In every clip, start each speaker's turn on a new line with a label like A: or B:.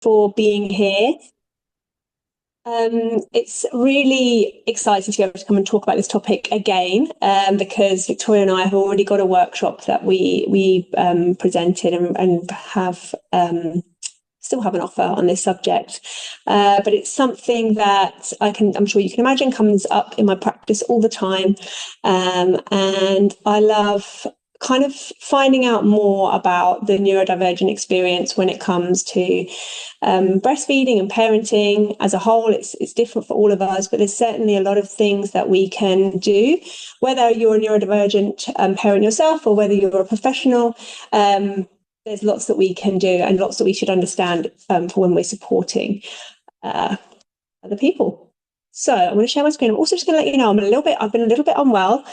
A: for being here. It's really exciting to be able to come and talk about this topic again, because Victoria and I have already got a workshop that we presented and have still have an offer on this subject. But it's something that I'm sure you can imagine, comes up in my practice all the time. And I love kind of finding out more about the neurodivergent experience when it comes to breastfeeding and parenting as a whole. It's different for all of us, but there's certainly a lot of things that we can do, whether you're a neurodivergent parent yourself or whether you're a professional. There's lots that we can do and lots that we should understand for when we're supporting other people. So I'm going to share my screen. I'm also just going to let you know I've been a little bit unwell.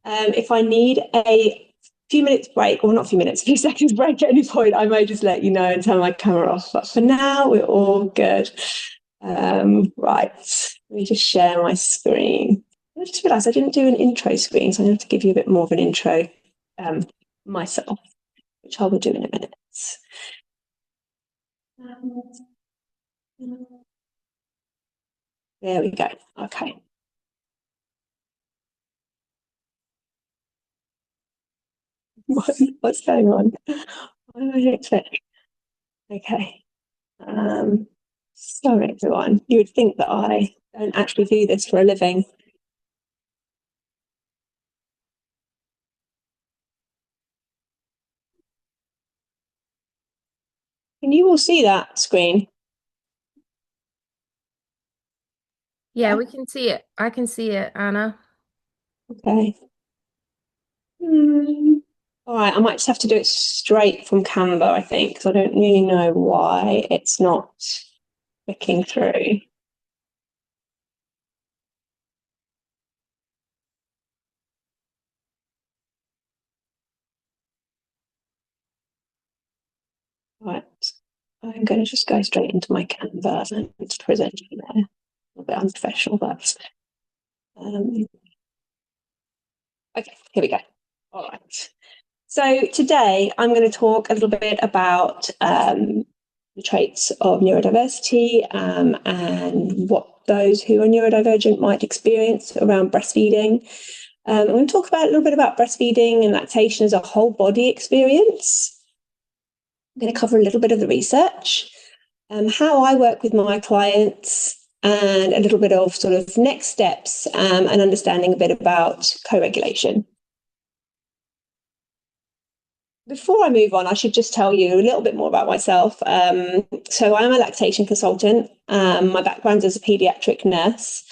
A: If I need a few minutes break, or not a few minutes, a few seconds break at any point, I may just let you know and turn my camera off. But for now, we're all good. Right, let me just share my screen. I just realised I didn't do an intro screen, so I'm going to have to give you a bit more of an intro myself, which I will do in a minute. There we go. Okay. What's going on? What did I expect? Okay. Sorry, everyone. You would think that I don't actually do this for a living. Can you all see that screen?
B: Yeah, we can see it. I can see it, Anna.
A: Okay. All right, I might just have to do it straight from Canva, I think, because I don't really know why it's not clicking through. Right, I'm going to just go straight into my Canva and it's presenting there. A little bit unprofessional, but okay, here we go. All right. So today I'm going to talk a little bit about the traits of neurodiversity and what those who are neurodivergent might experience around breastfeeding. I'm going to talk about a little bit about breastfeeding and lactation as a whole body experience. I'm going to cover a little bit of the research, how I work with my clients, and a little bit of sort of next steps and understanding a bit about co-regulation. Before I move on, I should just tell you a little bit more about myself. So I'm a lactation consultant. My background is as a paediatric nurse,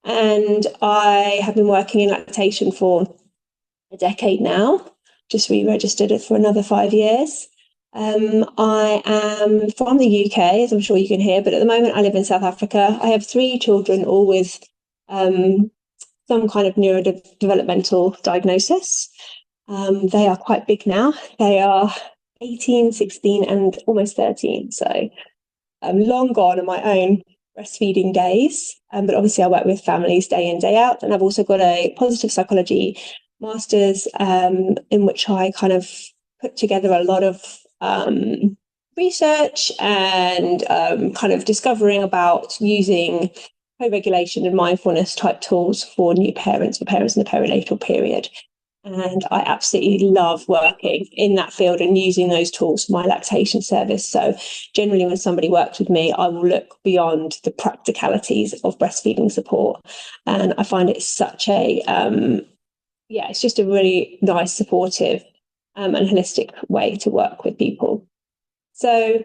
A: and I have been working in lactation for a decade now, just re-registered it for another 5 years. I am from the UK, as I'm sure you can hear, but at the moment I live in South Africa. I have 3 children, all with some kind of neurodevelopmental diagnosis. They are quite big now. They are 18, 16, and almost 13. So I'm long gone on my own breastfeeding days. But obviously I work with families day in, day out. And I've also got a positive psychology master's in which I kind of put together a lot of research and kind of discovering about using co-regulation and mindfulness type tools for new parents, for parents in the perinatal period. And I absolutely love working in that field and using those tools for my lactation service. So generally when somebody works with me, I will look beyond the practicalities of breastfeeding support. And I find it such a, it's just a really nice, supportive and holistic way to work with people. So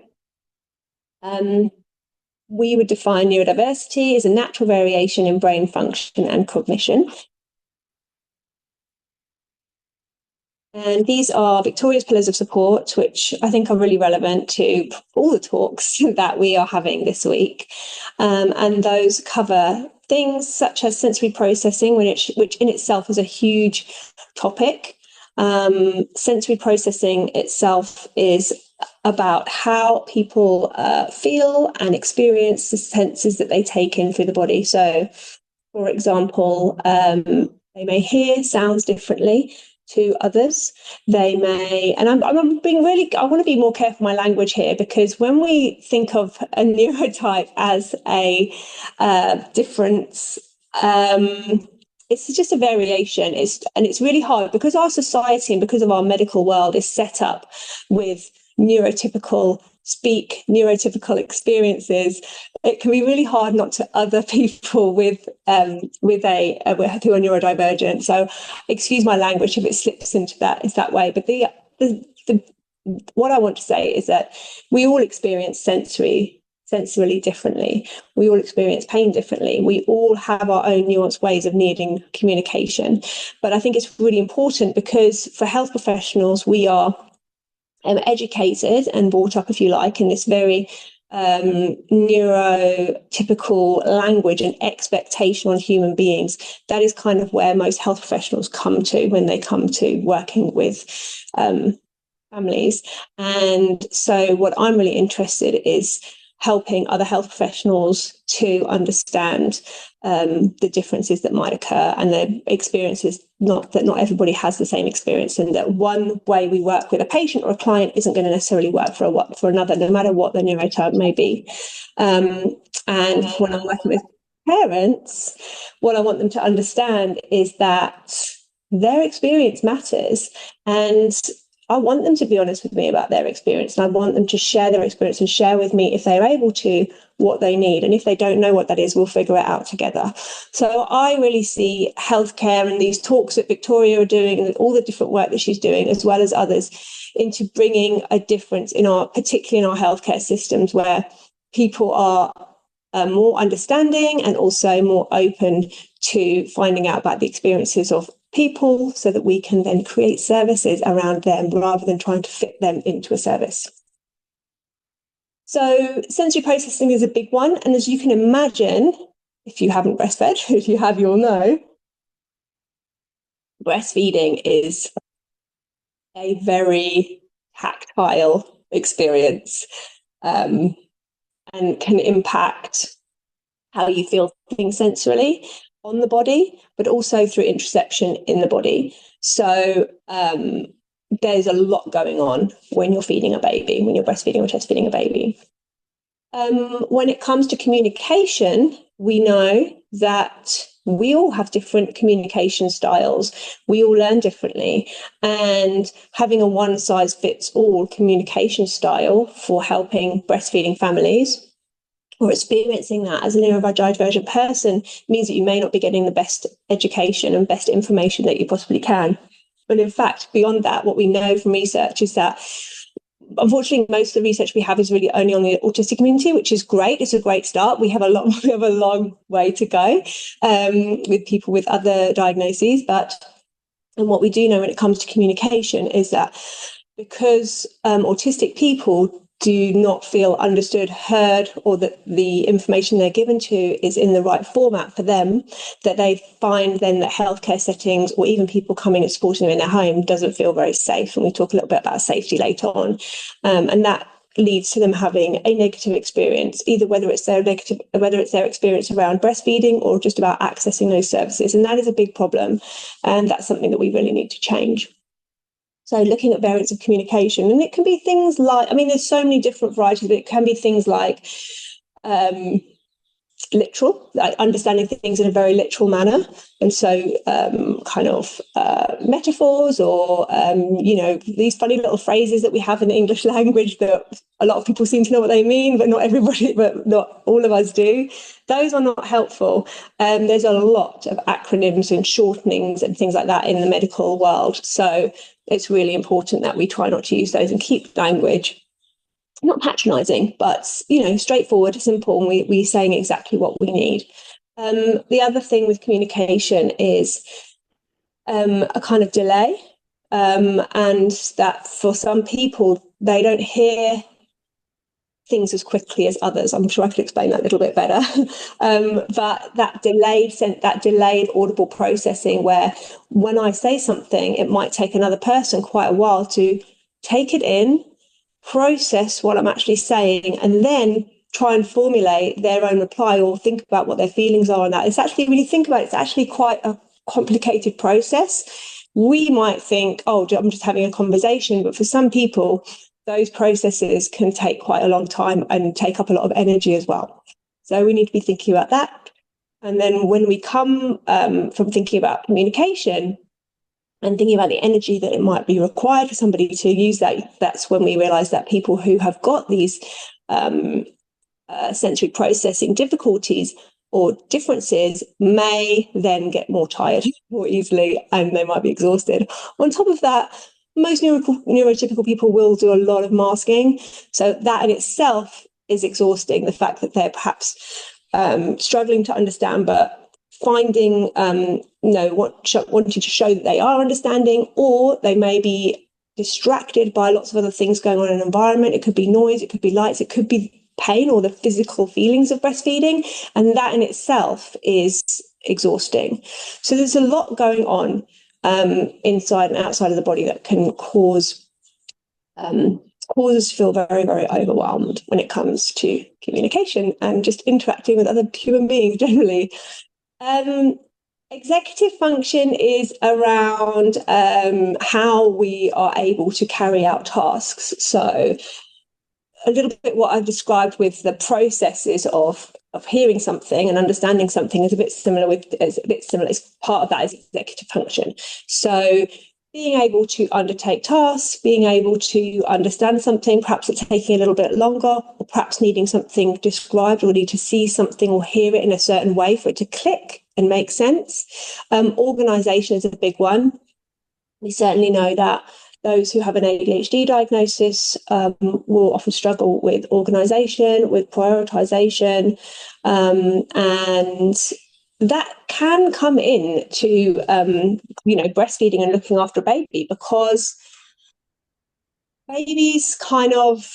A: we would define neurodiversity as a natural variation in brain function and cognition. And these are Victoria's Pillars of Support, which I think are really relevant to all the talks that we are having this week. And those cover things such as sensory processing, which in itself is a huge topic. Sensory processing itself is about how people feel and experience the senses that they take in through the body. So, for example, they may hear sounds differently. to others. They may, and I'm being really, I want to be more careful my language here, because when we think of a neurotype as a difference, it's just a variation. It's really hard because our society and because of our medical world is set up with neurotypical speak, neurotypical experiences. It can be really hard not to other people with who are neurodivergent. So, excuse my language if it slips into that is that way. But the what I want to say is that we all experience sensorily differently. We all experience pain differently. We all have our own nuanced ways of needing communication. But I think it's really important because for health professionals, we are educated and brought up, if you like, in this very neurotypical language and expectation on human beings. That is kind of where most health professionals come to when they come to working with families. And so what I'm really interested in is helping other health professionals to understand the differences that might occur and the experiences, not everybody has the same experience, and that one way we work with a patient or a client isn't going to necessarily work for another, no matter what the neurotype may be. And when I'm working with parents, what I want them to understand is that their experience matters, and I want them to be honest with me about their experience, and I want them to share their experience and share with me, if they're able to, what they need. And if they don't know what that is, we'll figure it out together. So I really see healthcare and these talks that Victoria are doing and all the different work that she's doing, as well as others, into bringing a difference particularly in our healthcare systems, where people are more understanding and also more open to finding out about the experiences of people, so that we can then create services around them rather than trying to fit them into a service. So sensory processing is a big one. And as you can imagine, if you haven't breastfed, if you have, you'll know, breastfeeding is a very tactile experience and can impact how you feel things sensorily on the body, but also through interoception in the body. So there's a lot going on when you're feeding a baby, when you're breastfeeding or chest feeding a baby. When it comes to communication, we know that we all have different communication styles. We all learn differently. And having a one-size-fits-all communication style for helping breastfeeding families, or experiencing that as a neurodivergent person, means that you may not be getting the best education and best information that you possibly can. But in fact, beyond that, what we know from research is that, unfortunately, most of the research we have is really only on the autistic community, which is great. It's a great start. We have a long way to go with people with other diagnoses. And what we do know when it comes to communication is that because autistic people do not feel understood, heard, or that the information they're given to is in the right format for them, that they find then that healthcare settings or even people coming and supporting them in their home doesn't feel very safe. And we talk a little bit about safety later on. And that leads to them having a negative experience, either whether it's their experience around breastfeeding or just about accessing those services. And that is a big problem. And that's something that we really need to change. So looking at variants of communication, and it can be things like, there's so many different varieties, but it can be things like literal, like understanding things in a very literal manner. And so metaphors or, these funny little phrases that we have in the English language that a lot of people seem to know what they mean, but not all of us do. Those are not helpful. There's a lot of acronyms and shortenings and things like that in the medical world. So it's really important that we try not to use those and keep language not patronising, but straightforward, simple, and we're saying exactly what we need. The other thing with communication is a kind of delay, and that for some people they don't hear things as quickly as others. I'm sure I could explain that a little bit better. But that delayed audible processing, where when I say something, it might take another person quite a while to take it in, process what I'm actually saying, and then try and formulate their own reply or think about what their feelings are on that. It's actually, when you think about it, it's actually quite a complicated process. we might think, oh, I'm just having a conversation. But for some people, those processes can take quite a long time and take up a lot of energy as well. So we need to be thinking about that. And then when we come from thinking about communication and thinking about the energy that it might be required for somebody to use that, that's when we realize that people who have got these sensory processing difficulties or differences may then get more tired more easily, and they might be exhausted. On top of that, most neurotypical people will do a lot of masking. So that in itself is exhausting, the fact that they're perhaps struggling to understand, but finding, wanting to show that they are understanding, or they may be distracted by lots of other things going on in an environment. It could be noise, it could be lights, it could be pain or the physical feelings of breastfeeding. And that in itself is exhausting. So there's a lot going on inside and outside of the body that can cause us to feel very, very overwhelmed when it comes to communication and just interacting with other human beings generally. Executive function is around how we are able to carry out tasks. So a little bit what I've described with the processes of hearing something and understanding something is a bit similar. It's part of that is executive function. So being able to undertake tasks, being able to understand something, perhaps it's taking a little bit longer, or perhaps needing something described, or need to see something or hear it in a certain way for it to click and make sense. Organisation is a big one. We certainly know that those who have an ADHD diagnosis will often struggle with organisation, with prioritisation, and that can come in to, breastfeeding and looking after a baby, because babies kind of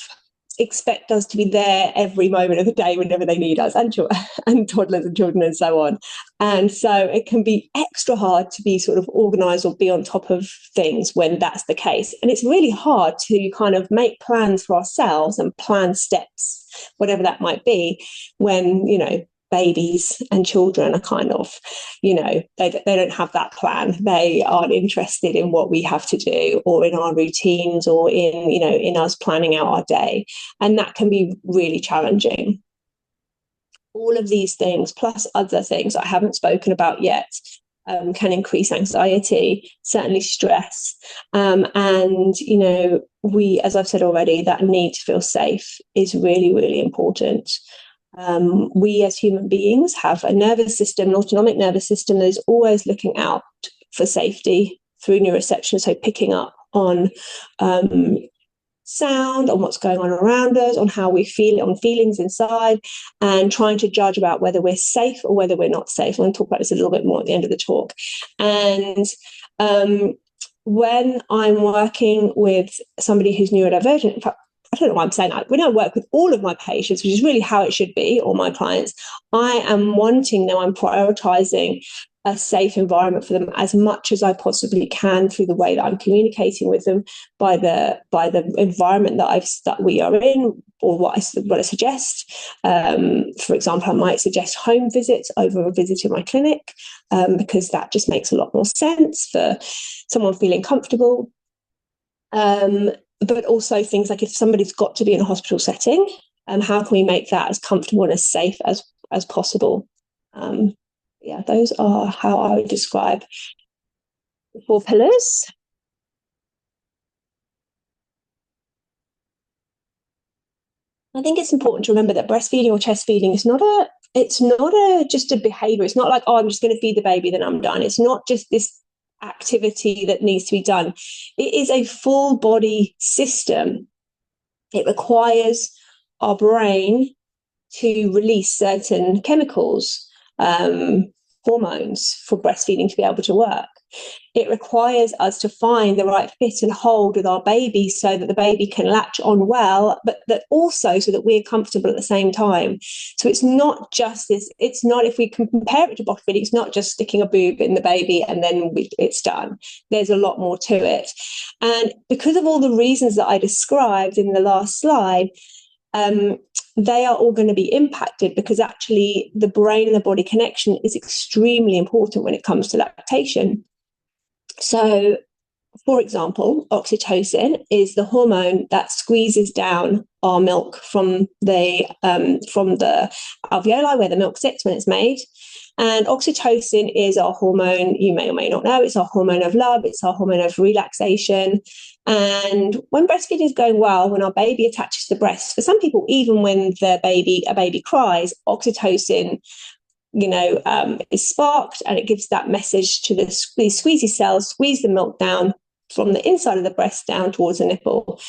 A: expect us to be there every moment of the day whenever they need us, and toddlers and children and so on. And so it can be extra hard to be sort of organised or be on top of things when that's the case. And it's really hard to kind of make plans for ourselves and plan steps, whatever that might be, when, babies and children are kind of, they don't have that plan. They aren't interested in what we have to do, or in our routines, or in us planning out our day. And that can be really challenging. All of these things, plus other things I haven't spoken about yet, can increase anxiety, certainly stress. And, we, as I've said already, that need to feel safe is really, really important. We as human beings have a nervous system, an autonomic nervous system that is always looking out for safety through neuroception, so picking up on sound, on what's going on around us, on how we feel, on feelings inside, and trying to judge about whether we're safe or whether we're not safe. I'm going to talk about this a little bit more at the end of the talk. And when I'm working with somebody who's neurodivergent, in fact, I don't know why I'm saying that. When I work with all of my patients, which is really how it should be, or my clients, I am wanting them, I'm prioritizing a safe environment for them as much as I possibly can through the way that I'm communicating with them, by the environment that we are in, or what I suggest. For example, I might suggest home visits over a visit in my clinic, because that just makes a lot more sense for someone feeling comfortable. But also things like if somebody's got to be in a hospital setting, how can we make that as comfortable and as safe as possible? Those are how I would describe the 4 pillars. I think it's important to remember that breastfeeding or chest feeding is just a behavior. It's not like, oh, I'm just going to feed the baby, then I'm done. It's not just this activity that needs to be done. It is a full body system. It requires our brain to release certain chemicals, hormones, for breastfeeding to be able to work. It requires us to find the right fit and hold with our baby so that the baby can latch on well, but that also so that we're comfortable at the same time. So it's not just this, it's not, if we can compare it to bottle feeding, it's not just sticking a boob in the baby and then it's done. There's a lot more to it. And because of all the reasons that I described in the last slide, they are all going to be impacted, because actually the brain and the body connection is extremely important when it comes to lactation. So, for example, oxytocin is the hormone that squeezes down our milk from the alveoli where the milk sits when it's made. And oxytocin is our hormone, you may or may not know, it's our hormone of love, it's our hormone of relaxation. And when breastfeeding is going well, when our baby attaches to the breast, for some people, even when a baby cries, oxytocin is sparked, and it gives that message to these squeezy cells, squeeze the milk down from the inside of the breast down towards the nipple.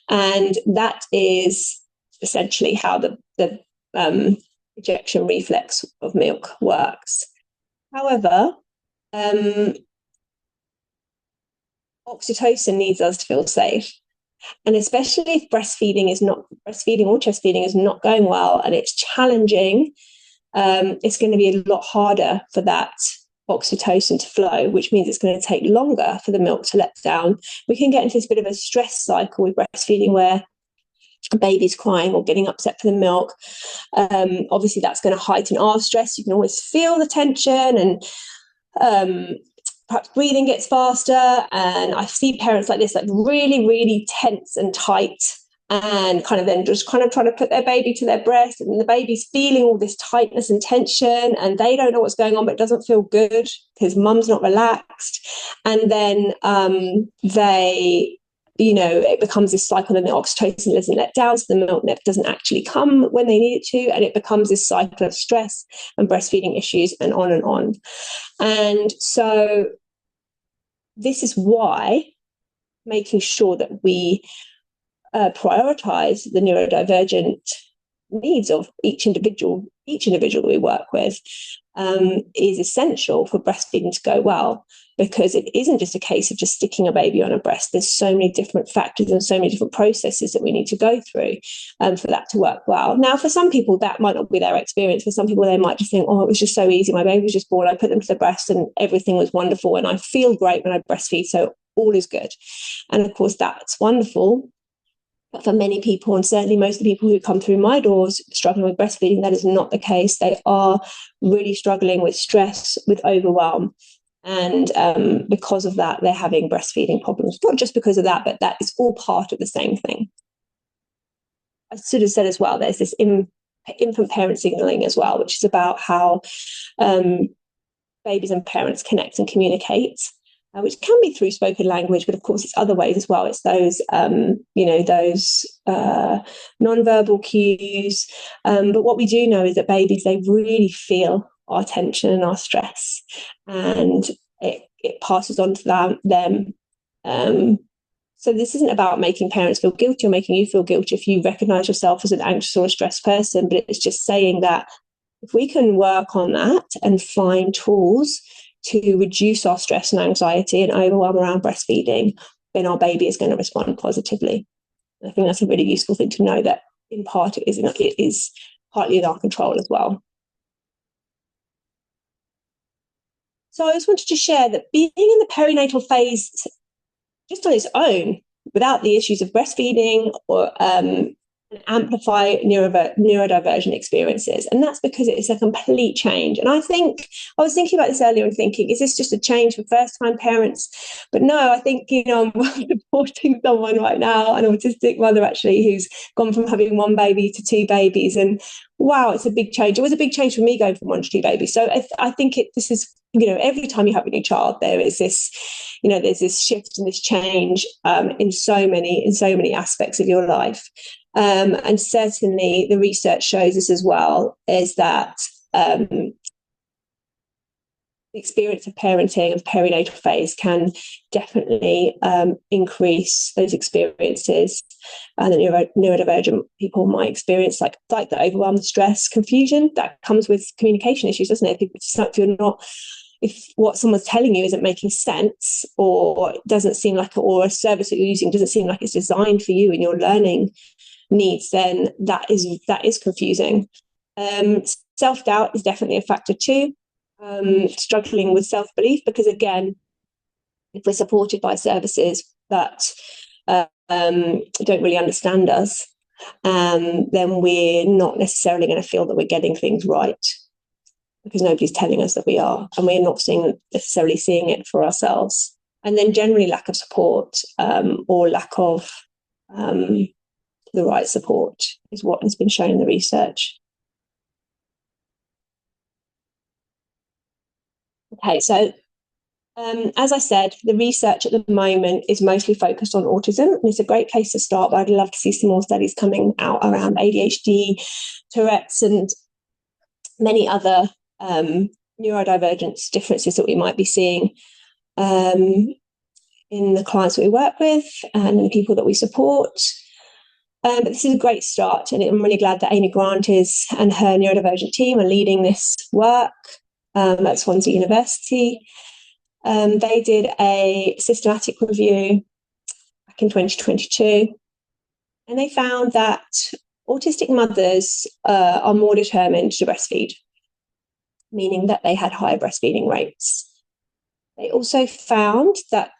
A: And that is essentially how the ejection reflex of milk works. However, oxytocin needs us to feel safe. And especially if breastfeeding or chest feeding is not going well and it's challenging, it's going to be a lot harder for that oxytocin to flow, which means it's going to take longer for the milk to let down. We can get into this bit of a stress cycle with breastfeeding where a baby's crying or getting upset for the milk. Obviously, that's going to heighten our stress. You can always feel the tension, and perhaps breathing gets faster. And I see parents like this, like really, really tense and tight, and kind of then just kind of trying to put their baby to their breast, and the baby's feeling all this tightness and tension, and they don't know what's going on, but it doesn't feel good because mum's not relaxed. And then it becomes this cycle, and the oxytocin doesn't let down, so the milk doesn't actually come when they need it to, and it becomes this cycle of stress and breastfeeding issues and on and on. And so this is why making sure that we prioritize the neurodivergent needs of each individual we work with is essential for breastfeeding to go well, because it isn't just a case of just sticking a baby on a breast. There's so many different factors and so many different processes that we need to go through for that to work well. Now, for some people, that might not be their experience. For some people, they might just think, oh, it was just so easy. My baby was just born. I put them to the breast and everything was wonderful. And I feel great when I breastfeed. So all is good. And of course, that's wonderful. But for many people, and certainly most of the people who come through my doors struggling with breastfeeding, that is not the case. They are really struggling with stress, with overwhelm. And because of that, they're having breastfeeding problems. Not just because of that, but that is all part of the same thing. I should have said as well, there's this infant parent signaling as well, which is about how babies and parents connect and communicate. Which can be through spoken language, but of course it's other ways as well. It's those, non-verbal cues. But what we do know is that babies, they really feel our tension and our stress, and it passes on to them. So this isn't about making parents feel guilty or making you feel guilty if you recognize yourself as an anxious or a stressed person, but it's just saying that if we can work on that and find tools to reduce our stress and anxiety and overwhelm around breastfeeding, then our baby is going to respond positively. And I think that's a really useful thing to know, that in part it is partly in our control as well. So I just wanted to share that being in the perinatal phase just on its own, without the issues of breastfeeding or amplify neurodivergent experiences. And that's because it is a complete change. And I think I was thinking about this earlier and thinking, is this just a change for first-time parents? But no, I think, I'm supporting someone right now, an autistic mother actually, who's gone from having one baby to two babies. And wow, it's a big change. It was a big change for me going from one to two babies. So I think this is, every time you have a new child, there is this, there's this shift and this change in so many aspects of your life. And certainly the research shows this as well, is that the experience of parenting of perinatal phase can definitely increase those experiences that neurodivergent people might experience, like the overwhelm, stress, confusion that comes with communication issues, doesn't it? If what someone's telling you isn't making sense, or doesn't seem like, or a service that you're using doesn't seem like it's designed for you and your learning needs, then that is confusing. Self-doubt is definitely a factor too. Struggling with self-belief, because again, if we're supported by services that don't really understand us, then we're not necessarily going to feel that we're getting things right, because nobody's telling us that we are, and we're not necessarily seeing it for ourselves. and then generally lack of support or lack of the right support is what has been shown in the research. Okay, so as I said, the research at the moment is mostly focused on autism, and it's a great place to start, but I'd love to see some more studies coming out around ADHD, Tourette's, and many other neurodivergence differences that we might be seeing in the clients that we work with and the people that we support. But this is a great start, and I'm really glad that Amy Grant and her neurodivergent team are leading this work at Swansea University. They did a systematic review back in 2022, and they found that autistic mothers are more determined to breastfeed, meaning that they had higher breastfeeding rates. They also found that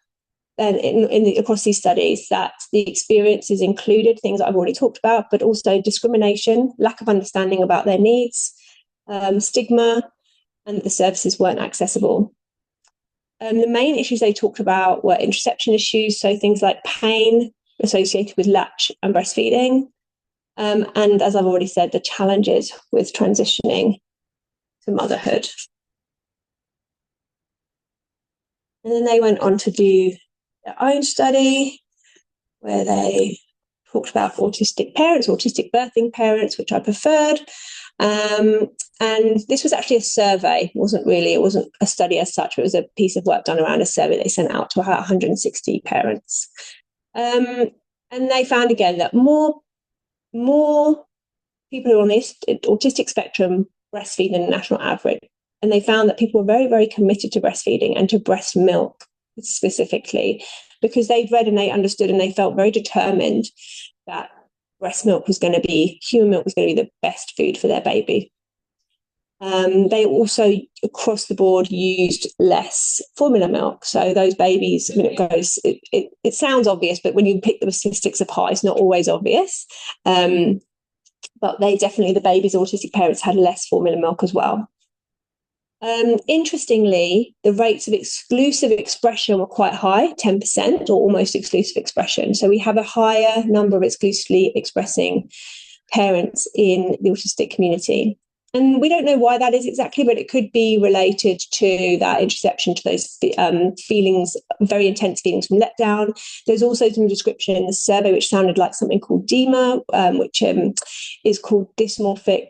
A: across these studies that the experiences included things that I've already talked about, but also discrimination, lack of understanding about their needs, stigma, and the services weren't accessible. The main issues they talked about were interception issues, so things like pain associated with latch and breastfeeding, and as I've already said, the challenges with transitioning to motherhood. And then they went on to do their own study where they talked about autistic parents, autistic birthing parents, which I preferred. And this was actually a survey. It wasn't a study as such. It was a piece of work done around a survey they sent out to about 160 parents. And they found again that more people who are on the autistic spectrum breastfeed than the national average. And they found that people were very, very committed to breastfeeding and to breast milk specifically, because they'd read and they understood and they felt very determined that human milk was going to be the best food for their baby. They also, across the board, used less formula milk. So those babies, it sounds obvious, but when you pick the statistics apart, it's not always obvious. But the babies' autistic parents had less formula milk as well. Interestingly, the rates of exclusive expression were quite high, 10% or almost exclusive expression. So we have a higher number of exclusively expressing parents in the autistic community. And we don't know why that is exactly, but it could be related to that interception, to those feelings, very intense feelings from letdown. There's also some description in the survey which sounded like something called DEMA, which is called dysmorphic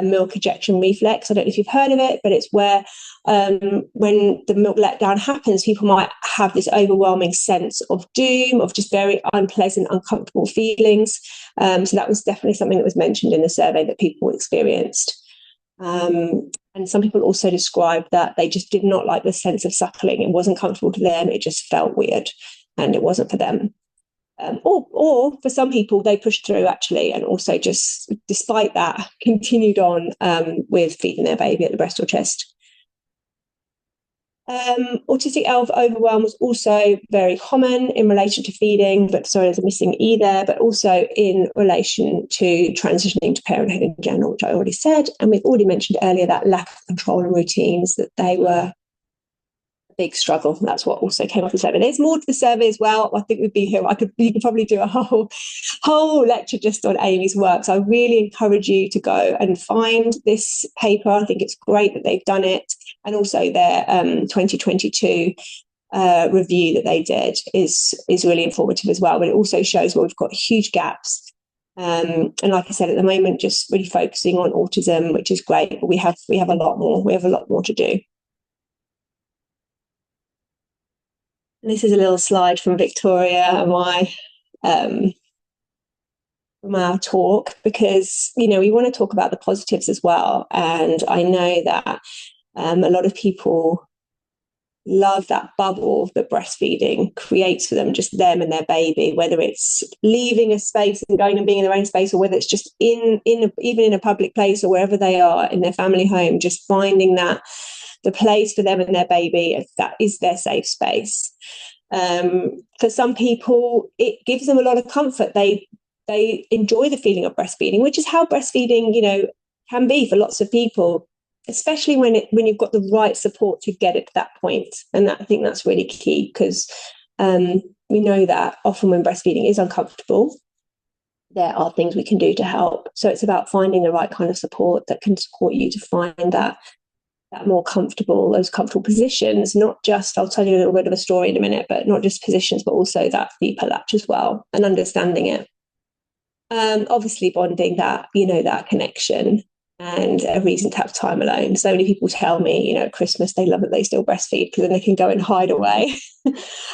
A: milk ejection reflex. I don't know if you've heard of it, but it's where when the milk letdown happens, people might have this overwhelming sense of doom, of just very unpleasant, uncomfortable feelings. So that was definitely something that was mentioned in the survey that people experienced. And some people also described that they just did not like the sense of suckling. It wasn't comfortable to them. It just felt weird and it wasn't for them. Or for some people, they pushed through actually, and also just, despite that, continued on with feeding their baby at the breast or chest. Autistic overwhelm was also very common in relation to feeding, but sorry, there's a missing E there, but also in relation to transitioning to parenthood in general, which I already said. And we've already mentioned earlier that lack of control and routines, that they were a big struggle. That's what also came off the survey. There's more to the survey as well. I think we'd be here. You could probably do a whole lecture just on Amy's work. So I really encourage you to go and find this paper. I think it's great that they've done it. And also their 2022 review that they did is really informative as well. But it also shows where we've got huge gaps. And like I said, at the moment, just really focusing on autism, which is great. But we have a lot more. We have a lot more to do. And this is a little slide from Victoria and from our talk, because we want to talk about the positives as well. And I know that a lot of people love that bubble that breastfeeding creates for them, just them and their baby, whether it's leaving a space and going and being in their own space, or whether it's just even in a public place or wherever they are in their family home, just finding that the place for them and their baby, that is their safe space. For some people, it gives them a lot of comfort. They enjoy the feeling of breastfeeding, which is how breastfeeding, can be for lots of people. especially when you've got the right support to get it to that point. And I think that's really key, because we know that often when breastfeeding is uncomfortable, there are things we can do to help. So it's about finding the right kind of support that can support you to find that more comfortable, those comfortable positions, not just, I'll tell you a little bit of a story in a minute, but not just positions, but also that deeper latch as well, and understanding it. Obviously bonding, that, that connection, and a reason to have time alone. So many people tell me, at Christmas, they love that they still breastfeed, because then they can go and hide away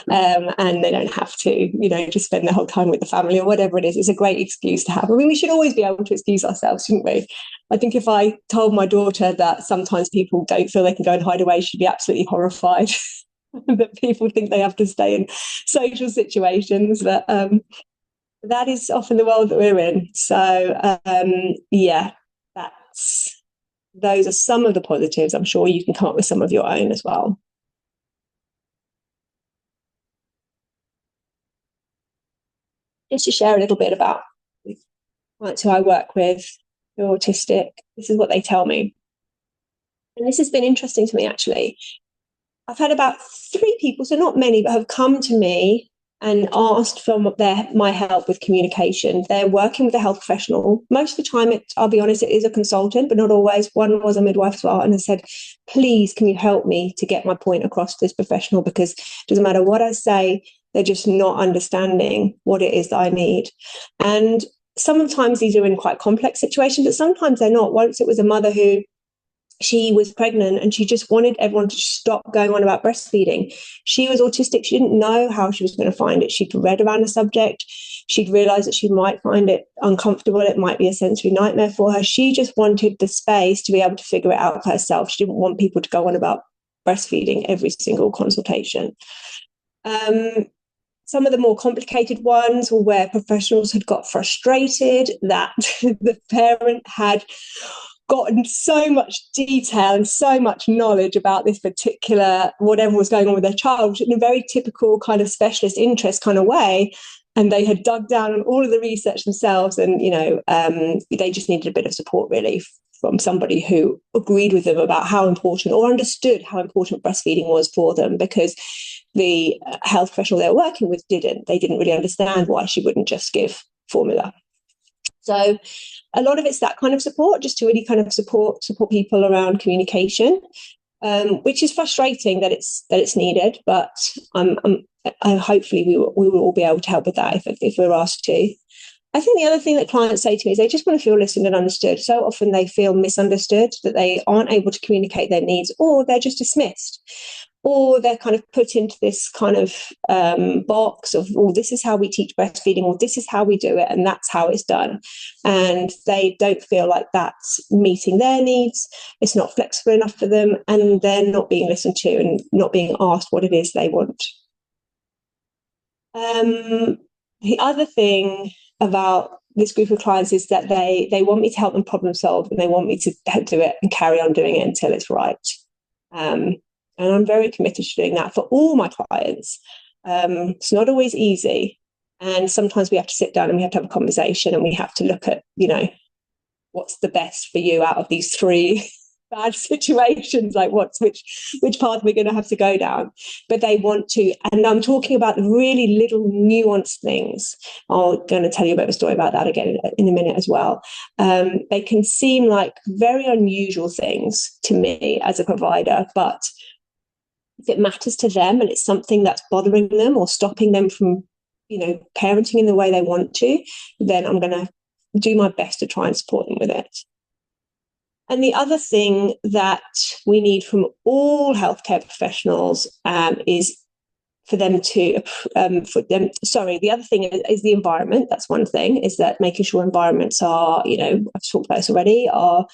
A: and they don't have to, just spend their whole time with the family or whatever it is. It's a great excuse to have. I mean, we should always be able to excuse ourselves, shouldn't we? I think if I told my daughter that sometimes people don't feel they can go and hide away, she'd be absolutely horrified that people think they have to stay in social situations. But that is often the world that we're in. So yeah, those are some of the positives. I'm sure you can come up with some of your own as well. Just to share a little bit about clients who I work with who are autistic, this is what they tell me. And this has been interesting to me, actually. I've had about 3 people, so not many, but have come to me and asked for my help with communication. They're working with a health professional. Most of the time, I'll be honest, it is a consultant, but not always. One was a midwife as well, and has said, please, can you help me to get my point across to this professional? Because it doesn't matter what I say, they're just not understanding what it is that I need. And sometimes these are in quite complex situations, but sometimes they're not. Once it was a mother who, she was pregnant and she just wanted everyone to stop going on about breastfeeding. She was autistic. She didn't know how she was going to find it. She'd read around the subject. She'd realized that she might find it uncomfortable. It might be a sensory nightmare for her. She just wanted the space to be able to figure it out for herself. She didn't want people to go on about breastfeeding every single consultation. Some of the more complicated ones were where professionals had got frustrated that the parent had gotten so much detail and so much knowledge about this particular, whatever was going on with their child, in a very typical kind of specialist interest kind of way. And they had dug down on all of the research themselves, and, they just needed a bit of support, really, from somebody who agreed with them about how important, or understood how important breastfeeding was for them, because the health professional they were working with they didn't really understand why she wouldn't just give formula. So a lot of it's that kind of support, just to really kind of support people around communication, which is frustrating that it's needed, but hopefully we will all be able to help with that if we're asked to. I think the other thing that clients say to me is they just want to feel listened and understood. So often they feel misunderstood, that they aren't able to communicate their needs, or they're just dismissed, or they're kind of put into this kind of box of, oh, this is how we teach breastfeeding, or this is how we do it, and that's how it's done. And they don't feel like that's meeting their needs. It's not flexible enough for them, and they're not being listened to and not being asked what it is they want. The other thing about this group of clients is that they want me to help them problem solve, and they want me to do it and carry on doing it until it's right. And I'm very committed to doing that for all my clients. It's not always easy. And sometimes we have to sit down and we have to have a conversation, and we have to look at, what's the best for you out of these 3 bad situations, like which path we're going to have to go down. But they want to, and I'm talking about the really little nuanced things. I'm going to tell you a bit of a story about that again in a minute as well. They can seem like very unusual things to me as a provider, but if it matters to them and it's something that's bothering them or stopping them from, parenting in the way they want to, then I'm going to do my best to try and support them with it. And the other thing that we need from all healthcare professionals is for them to, the other thing is the environment. That's one thing, is that making sure environments are, I've talked about this already, are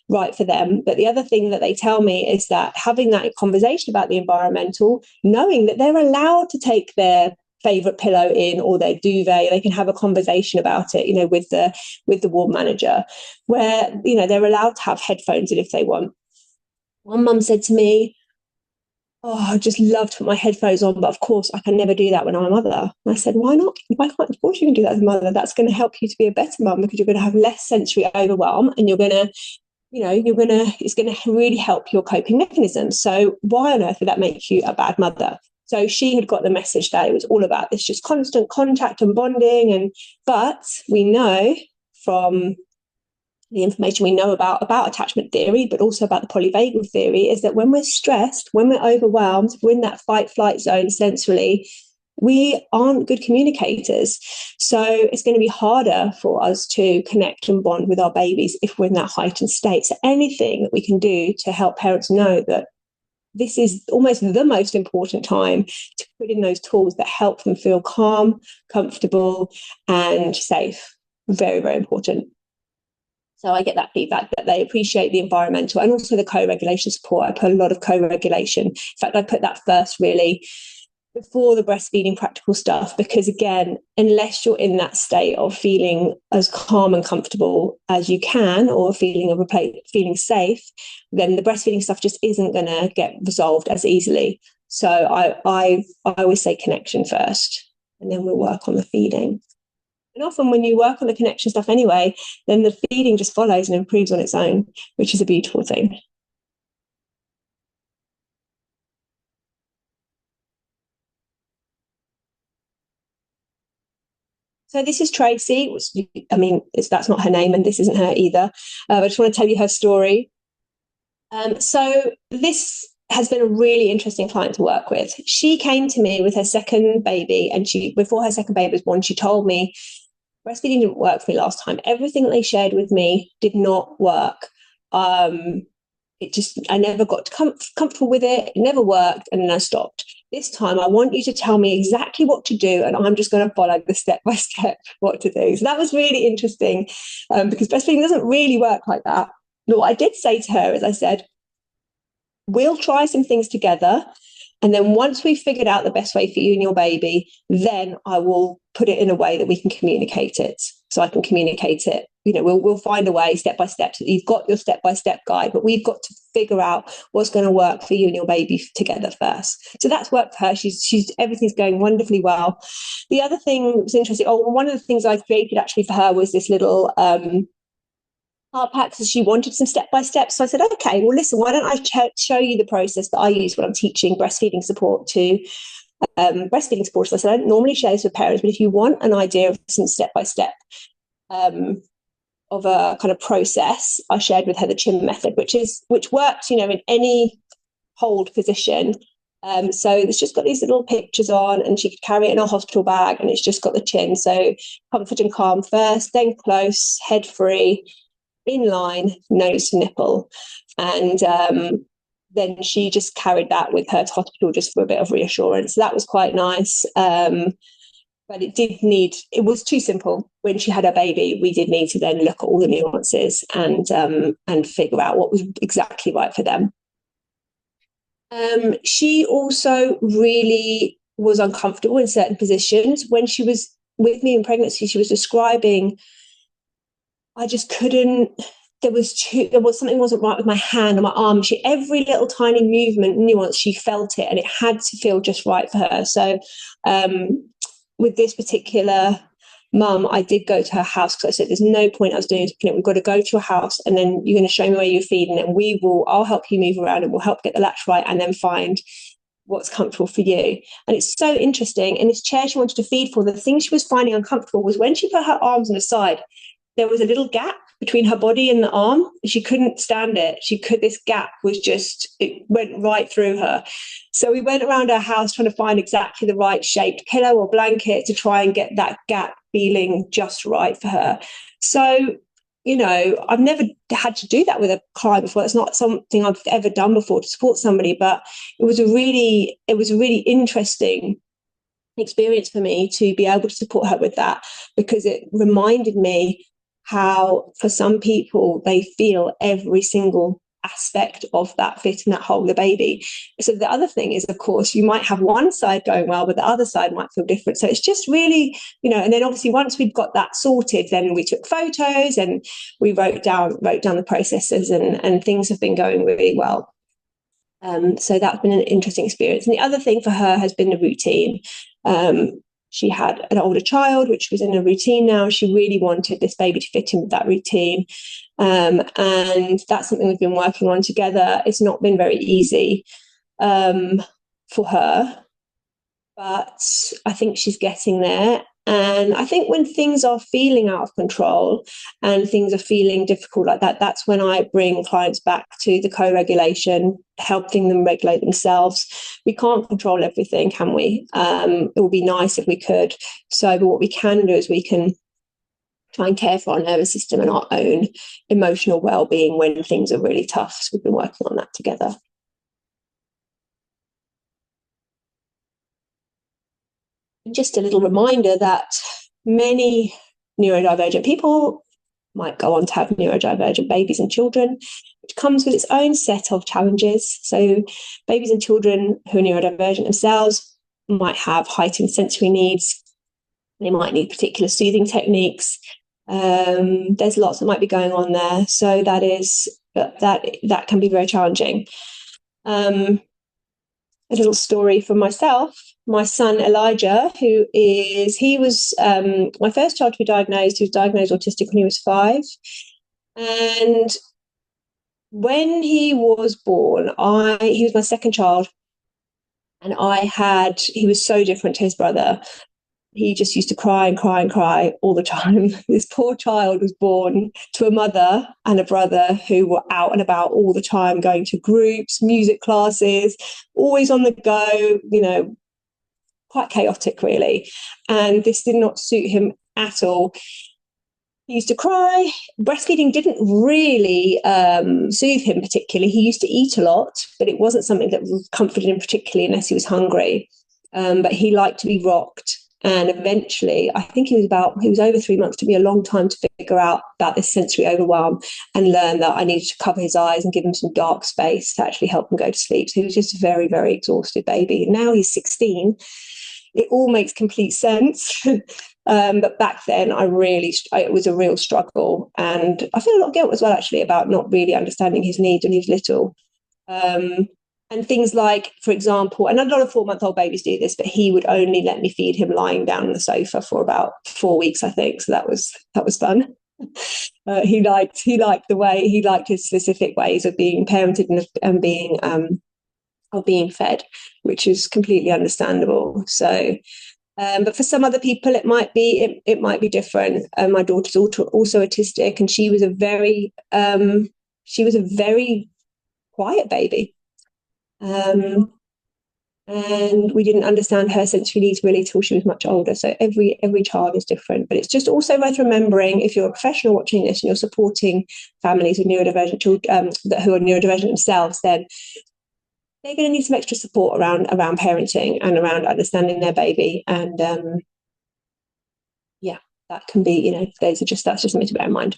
A: right for them. But the other thing that they tell me is that having that conversation about the environmental, knowing that they're allowed to take their favorite pillow in or their duvet, they can have a conversation about it, with the ward manager, where, they're allowed to have headphones in if they want. One mum said to me, oh, I just love to put my headphones on, but of course I can never do that when I'm a mother. And I said, why not? Why can't, of course you can do that as a mother. That's going to help you to be a better mum, because you're going to have less sensory overwhelm, and you're going to it's gonna really help your coping mechanisms. So why on earth would that make you a bad mother? So she had got the message that it was all about this just constant contact and bonding. But we know from the information we know about attachment theory, but also about the polyvagal theory, is that when we're stressed, when we're overwhelmed, we're in that fight flight zone sensorily, we aren't good communicators. So it's going to be harder for us to connect and bond with our babies if we're in that heightened state. So anything that we can do to help parents know that this is almost the most important time to put in those tools that help them feel calm, comfortable, and safe. Very, very important. So I get that feedback that they appreciate the environmental and also the co-regulation support. I put a lot of co-regulation. In fact, I put that first really before the breastfeeding practical stuff, because again, unless you're in that state of feeling as calm and comfortable as you can, or feeling safe, then the breastfeeding stuff just isn't going to get resolved as easily. So I always say connection first, and then we'll work on the feeding. And often when you work on the connection stuff anyway, then the feeding just follows and improves on its own, which is a beautiful thing. So this is Tracy. That's not her name, and this isn't her either. I just want to tell you her story. So this has been a really interesting client to work with. She came to me with her second baby, and before her second baby was born, she told me breastfeeding didn't work for me last time. Everything that they shared with me did not work. I never got comfortable with it. It never worked, and then I stopped. This time, I want you to tell me exactly what to do, and I'm just going to follow the step-by-step what to do. So that was really interesting, because breastfeeding doesn't really work like that. But what I did say to her is I said, we'll try some things together, and then once we've figured out the best way for you and your baby, then I will put it in a way that we can communicate it. So I can communicate it. We'll find a way step by step. So you've got your step-by-step guide, but we've got to figure out what's going to work for you and your baby together first. So that's worked for her. Everything's going wonderfully well. The other thing that was interesting, one of the things I created actually for her was this little heart pack, so she wanted some step-by-step. So I said, okay, well, listen, why don't I show you the process that I use when I'm teaching breastfeeding support to breastfeeding supporters. I said, I don't normally share this with parents, but if you want an idea of some step-by-step of a kind of process, I shared with her the chin method, which works, in any hold position. So it's just got these little pictures on, and she could carry it in a hospital bag, and it's just got the chin. So comfort and calm first, then close, head free, in line, nose to nipple. And then she just carried that with her to hospital just for a bit of reassurance. So that was quite nice. But it was too simple. When she had her baby, we did need to then look at all the nuances and figure out what was exactly right for them. She also really was uncomfortable in certain positions. When she was with me in pregnancy, she was describing, I just couldn't, something wasn't right with my hand or my arm. Every little tiny movement, nuance, she felt it, and it had to feel just right for her. So with this particular mum, I did go to her house because I said, there's no point us doing this. We've got to go to your house, and then you're going to show me where you're feeding, and I'll help you move around, and we'll help get the latch right, and then find what's comfortable for you. And it's so interesting. In this chair she wanted to feed for, the thing she was finding uncomfortable was when she put her arms on the side, there was a little gap between her body and the arm. She couldn't stand it. This gap it went right through her. So we went around our house trying to find exactly the right shaped pillow or blanket to try and get that gap feeling just right for her. So, I've never had to do that with a client before. It's not something I've ever done before to support somebody, but it was a really interesting experience for me to be able to support her with that, because it reminded me how for some people they feel every single aspect of that fit and that hold the baby. So the other thing is, of course, you might have one side going well, but the other side might feel different. So it's just really, and then obviously once we've got that sorted, then we took photos and we wrote down the processes, and things have been going really well. So that's been an interesting experience. And the other thing for her has been the routine. She had an older child, which was in a routine now. She really wanted this baby to fit in with that routine. And that's something we've been working on together. It's not been very easy for her, but I think she's getting there. And I think when things are feeling out of control and things are feeling difficult like that, that's when I bring clients back to the co-regulation, helping them regulate themselves. We can't control everything, can we? It would be nice if we could. So, but what we can do is we can try and care for our nervous system and our own emotional well-being when things are really tough. So we've been working on that together. Just a little reminder that many neurodivergent people might go on to have neurodivergent babies and children, which comes with its own set of challenges. So babies and children who are neurodivergent themselves might have heightened sensory needs. They might need particular soothing techniques. There's lots that might be going on there. So that can be very challenging. A little story from myself. My son Elijah, he was my first child to be diagnosed. He was diagnosed autistic when he was 5, and when he was born, he was my second child, and he was so different to his brother. He just used to cry and cry and cry all the time. This poor child was born to a mother and a brother who were out and about all the time, going to groups, music classes, always on the go, quite chaotic, really. And this did not suit him at all. He used to cry. Breastfeeding didn't really soothe him particularly. He used to eat a lot, but it wasn't something that comforted him particularly unless he was hungry. But he liked to be rocked. And eventually, I think he was over 3 months. It took me a long time to figure out about this sensory overwhelm and learn that I needed to cover his eyes and give him some dark space to actually help him go to sleep. So he was just a very, very exhausted baby. And now he's 16. It all makes complete sense. But back then, it was a real struggle. And I feel a lot of guilt as well, actually, about not really understanding his needs when he was little. And things like, for example, and a lot of 4-month-old babies do this, but he would only let me feed him lying down on the sofa for about 4 weeks, I think. So that was fun. He liked his specific ways of being parented and being fed, which is completely understandable. So, but for some other people, it might be different. My daughter's also autistic, and she was a very quiet baby. And we didn't understand her sensory needs really till she was much older. So every child is different, but it's just also worth remembering, if you're a professional watching this and you're supporting families with neurodivergent children who are neurodivergent themselves, then they're going to need some extra support around parenting and around understanding their baby. And that can be, that's just something to bear in mind.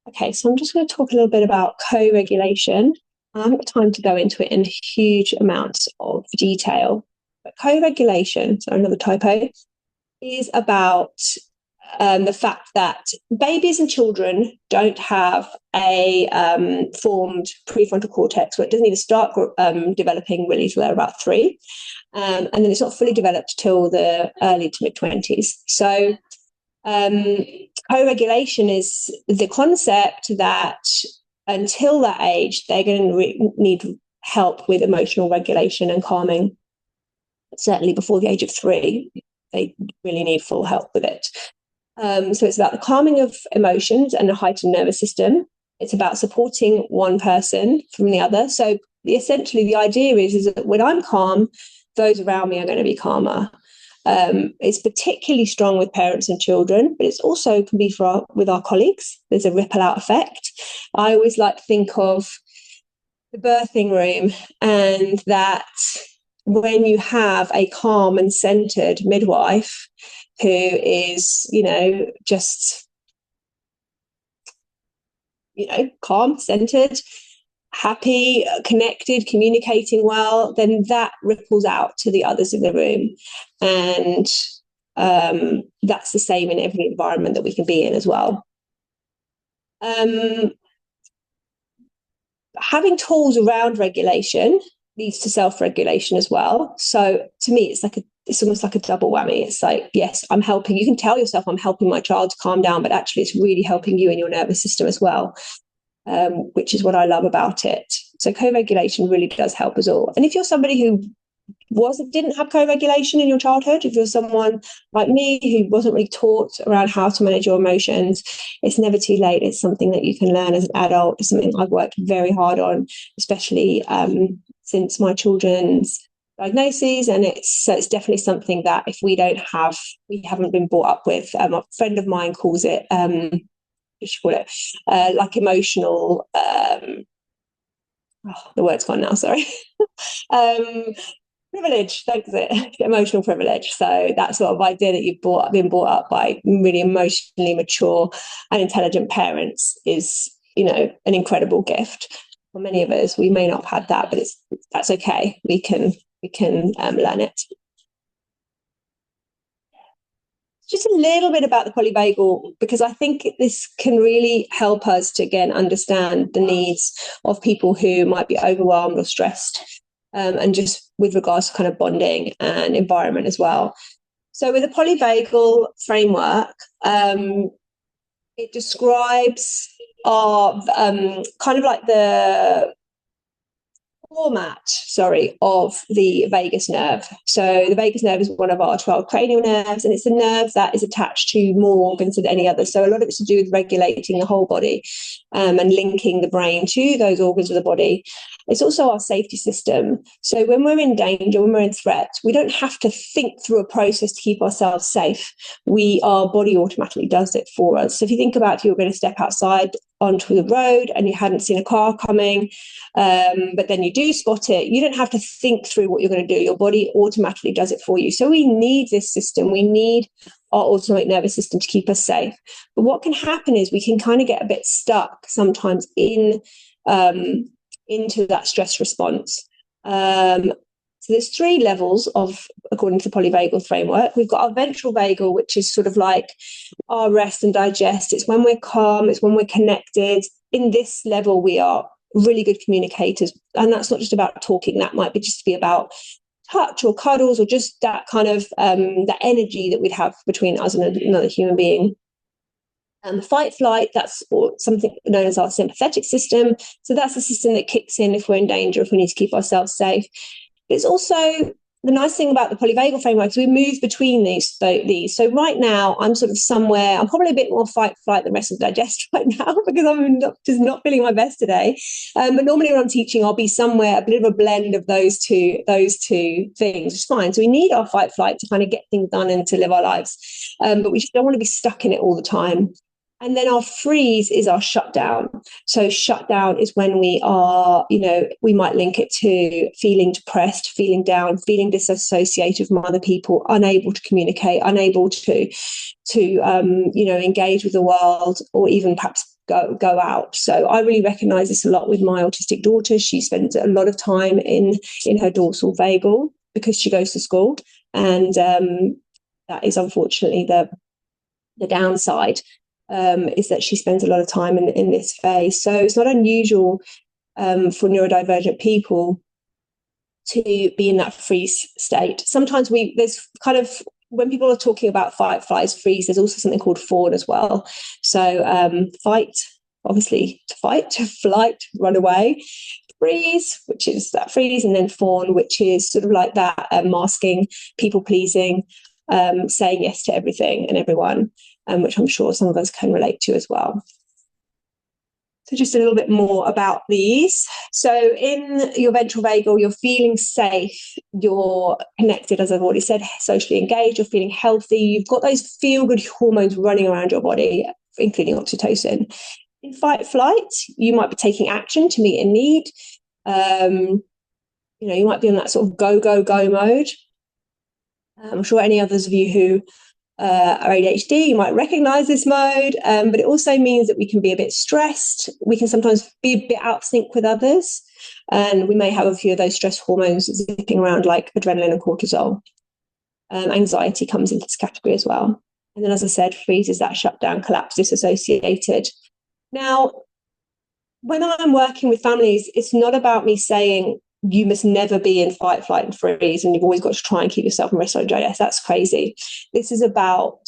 A: Okay, so I'm just going to talk a little bit about co-regulation. I haven't got time to go into it in huge amounts of detail, but co-regulation, so another typo, is about the fact that babies and children don't have a formed prefrontal cortex, where it doesn't even start developing really till they're about 3, and then it's not fully developed till the early to mid-20s. So co-regulation is the concept that until that age, they're going to need help with emotional regulation and calming. Certainly before the age of 3, they really need full help with it. So it's about the calming of emotions and a heightened nervous system. It's about supporting one person from the other. So essentially the idea is that when I'm calm, those around me are going to be calmer. It's particularly strong with parents and children, but it's also can be with our colleagues. There's a ripple out effect. I always like to think of the birthing room, and that when you have a calm and centered midwife who is, just, calm, centered, happy, connected, communicating well, then that ripples out to the others in the room. And that's the same in every environment that we can be in as well. Having tools around regulation leads to self-regulation as well. So to me, it's it's almost like a double whammy. It's like, yes, I'm helping. You can tell yourself I'm helping my child to calm down, but actually it's really helping you in your nervous system as well, which is what I love about it. So co-regulation really does help us all. And if you're somebody who didn't have co-regulation in your childhood, if you're someone like me who wasn't really taught around how to manage your emotions, it's never too late. It's something that you can learn as an adult. It's something I've worked very hard on, especially since my children's diagnoses, and it's definitely something that if we haven't been brought up with. A friend of mine calls it like emotional the word's gone now, sorry. Privilege, thanks it. Emotional privilege. So that sort of idea that you've been brought up by really emotionally mature and intelligent parents is, an incredible gift. For many of us, we may not have had that, but that's okay. We can learn it. Just a little bit about the polyvagal, because I think this can really help us to, again, understand the needs of people who might be overwhelmed or stressed, and just with regards to kind of bonding and environment as well. So with the polyvagal framework, it describes our kind of like the format, of the vagus nerve. So the vagus nerve is one of our 12 cranial nerves, and it's a nerve that is attached to more organs than any other. So a lot of it's to do with regulating the whole body, and linking the brain to those organs of the body. It's also our safety system. So when we're in danger, when we're in threat, we don't have to think through a process to keep ourselves safe. Our body automatically does it for us. So if you think about if you were going to step outside onto the road and you hadn't seen a car coming, but then you do spot it, you don't have to think through what you're going to do. Your body automatically does it for you. So we need this system. We need our autonomic nervous system to keep us safe. But what can happen is we can kind of get a bit stuck sometimes into that stress response. So there's 3 levels according to the polyvagal framework. We've got our ventral vagal, which is sort of like our rest and digest. It's when we're calm, it's when we're connected. In this level, we are really good communicators. And that's not just about talking. That might just be about touch or cuddles, or just that kind of that energy that we'd have between us and another human being. And the fight flight, that's something known as our sympathetic system. So that's the system that kicks in if we're in danger, if we need to keep ourselves safe. It's also the nice thing about the polyvagal framework is we move between these. So right now, I'm sort of somewhere, I'm probably a bit more fight flight than the rest of the digest right now, because I'm just not feeling my best today. But normally when I'm teaching, I'll be somewhere, a bit of a blend of those two things, which is fine. So we need our fight flight to kind of get things done and to live our lives. But we just don't want to be stuck in it all the time. And then our freeze is our shutdown. So shutdown is when we are, we might link it to feeling depressed, feeling down, feeling disassociated from other people, unable to communicate, unable to engage with the world, or even perhaps go out. So I really recognize this a lot with my autistic daughter. She spends a lot of time in her dorsal vagal because she goes to school. And that is unfortunately the downside. Is that she spends a lot of time in this phase. So it's not unusual for neurodivergent people to be in that freeze state. Sometimes there's kind of, when people are talking about fight, flies, freeze, there's also something called fawn as well. So fight, obviously to fight, to flight, run away, freeze, which is that freeze, and then fawn, which is sort of like that masking, people pleasing, saying yes to everything and everyone. Which I'm sure some of us can relate to as well. So just a little bit more about these. So in your ventral vagal, you're feeling safe, you're connected, as I've already said, socially engaged, you're feeling healthy, you've got those feel-good hormones running around your body, including oxytocin. In fight flight, you might be taking action to meet a need. You might be in that sort of go mode. I'm sure any others of you who are ADHD, you might recognize this mode, but it also means that we can be a bit stressed. We can sometimes be a bit out of sync with others, and we may have a few of those stress hormones zipping around like adrenaline and cortisol. Anxiety comes into this category as well. And then, as I said, freeze is that shutdown, collapse, disassociated. Now, when I'm working with families, it's not about me saying, you must never be in fight, flight, and freeze, and you've always got to try and keep yourself in rest or digest. That's crazy. This is about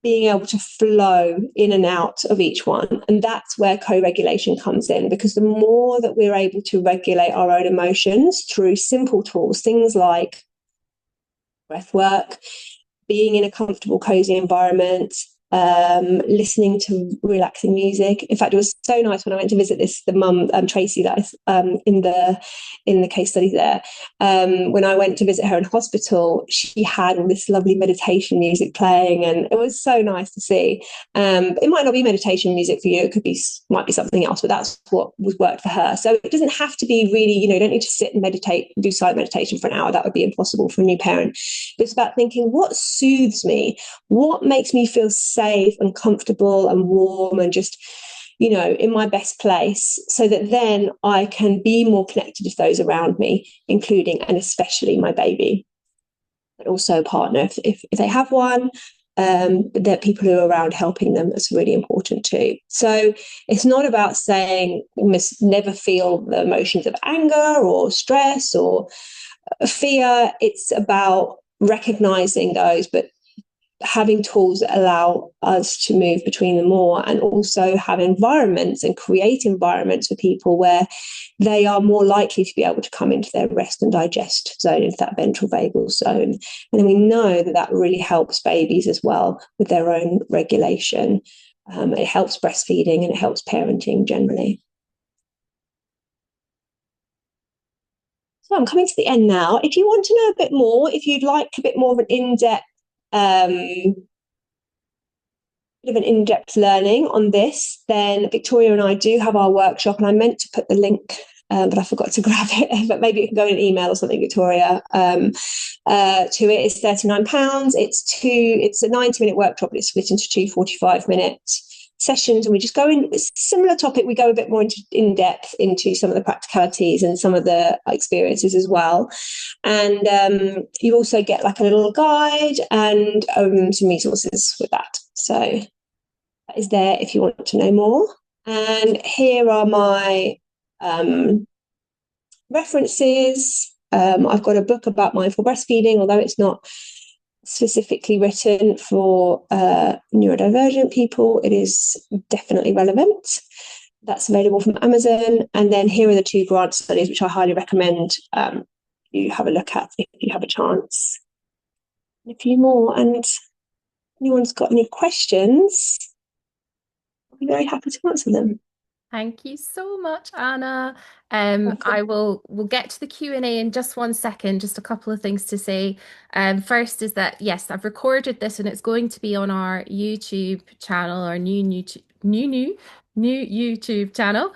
A: being able to flow in and out of each one. And that's where co-regulation comes in, because the more that we're able to regulate our own emotions through simple tools, things like breath work, being in a comfortable, cozy environment, listening to relaxing music. In fact, it was so nice when I went to visit the mum, Tracy, that in the case study there. When I went to visit her in hospital, she had all this lovely meditation music playing, and it was so nice to see. It might not be meditation music for you; it might be something else, but that's what was worked for her. So it doesn't have to be really, you don't need to sit and meditate, do silent meditation for an hour. That would be impossible for a new parent. But it's about thinking, what soothes me, what makes me feel safe and comfortable and warm and just, in my best place, so that then I can be more connected with those around me, including and especially my baby, but also a partner if they have one. There are people who are around helping them. That's really important too. So it's not about saying you must never feel the emotions of anger or stress or fear. It's about recognizing those, but having tools that allow us to move between them more, and also have environments and create environments for people where they are more likely to be able to come into their rest and digest zone, into that ventral vagal zone. And then we know that really helps babies as well with their own regulation. It helps breastfeeding and it helps parenting generally. So I'm coming to the end now. If you want to know a bit more, if you'd like a bit more of an in-depth learning on this, then Victoria and I do have our workshop, and I meant to put the link, but I forgot to grab it. But maybe you can go in an email or something, Victoria, to it. It's £39. It's a 90-minute workshop, but it's split into two 45-minute sessions, and we just go in. It's a similar topic. We go a bit more in depth into some of the practicalities and some of the experiences as well. And you also get like a little guide and some resources with that. So that is there if you want to know more. And here are my references. I've got a book about mindful breastfeeding, although it's not specifically written for neurodivergent people. It is definitely relevant. That's available from Amazon. And then here are the 2 grant studies, which I highly recommend you have a look at if you have a chance. And a few more. And if anyone's got any questions, I'll be very happy to answer them.
B: Thank you so much, Anna. We'll get to the Q&A in just one second. Just a couple of things to say. First is that yes, I've recorded this and it's going to be on our YouTube channel, our new YouTube channel.